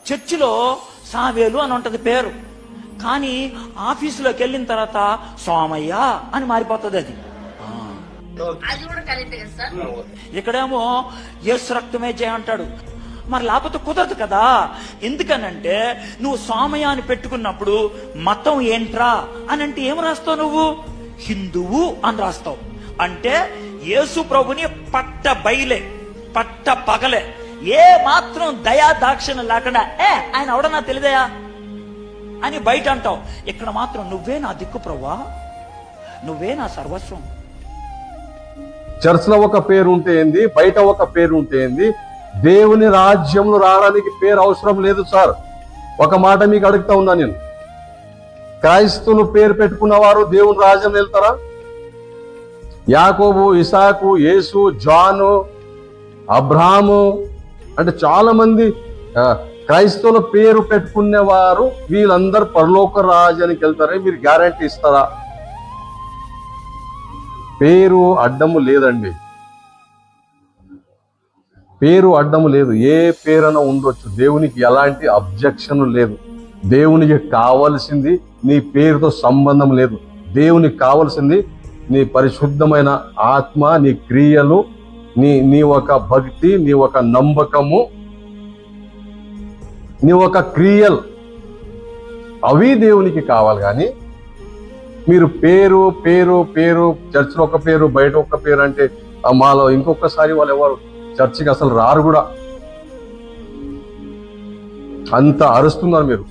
చర్చిలో సావేలు అని ఉంటది పేరు, కానీ ఆఫీసులోకి వెళ్ళిన తర్వాత సోమయ్య అని మారిపోతుంది అది. ఇక్కడేమో యేసు రక్తమే జయ అంటాడు. మరి లేకపోతే కుదరదు కదా. ఎందుకనంటే నువ్వు సోమయ్య అని పెట్టుకున్నప్పుడు మతం ఏంట్రా అని అంటే ఏం రాస్తావు? నువ్వు హిందువు అని రాస్తావు. అంటే యేసు ప్రభుని పట్ట బయలే, పట్ట పగలే, ఏ మాత్రం దయా దాక్షిణ లేకుండా ఆయన ఎవడన్నా తెలిదయా అని బయట అంటావు. ఇక్కడ మాత్రం నువ్వే నా దిక్కు ప్రభువా, నువ్వే నా సర్వస్వం. చర్చ్ లో ఒక పేరు ఉంటే ఏంది, బయట ఒక పేరు ఉంటే ఏంది? దేవుని రాజ్యంలో రావడానికి పేరు అవసరం లేదు సార్. ఒక మాట మీకు అడుగుతా ఉన్నా నేను, క్రైస్తవులు పేరు పెట్టుకున్న వారు దేవుని రాజ్యం వెళ్తారా? యాకోబు, ఇసాకు, యేసు, జాను, అబ్రాహాము అంటే చాలా మంది క్రైస్తవుల పేరు పెట్టుకునేవారు వీళ్ళందరూ పరలోక రాజ్యానికి వెళ్తారని మీరు గ్యారంటీ ఇస్తారా? పేరు అడ్డము లేదండి, పేరు అడ్డము లేదు. ఏ పేరైనా ఉండొచ్చు, దేవునికి ఎలాంటి అబ్జెక్షన్ లేదు. దేవునికి కావలసింది నీ పేరుతో సంబంధం లేదు. దేవునికి కావలసింది నీ పరిశుద్ధమైన ఆత్మ, నీ క్రియలు, నీ ఒక భక్తి, నీ ఒక నమ్మకము, నీ ఒక క్రియలు, అవి దేవునికి కావాలి. కానీ మీరు పేరు పేరు పేరు చర్చిలో ఒక పేరు బయట ఒక పేరు అంటే మాలో ఇంకొకసారి వాళ్ళు ఎవరు చర్చికి అసలు రారు కూడా. అంత అరుస్తున్నారు మీరు.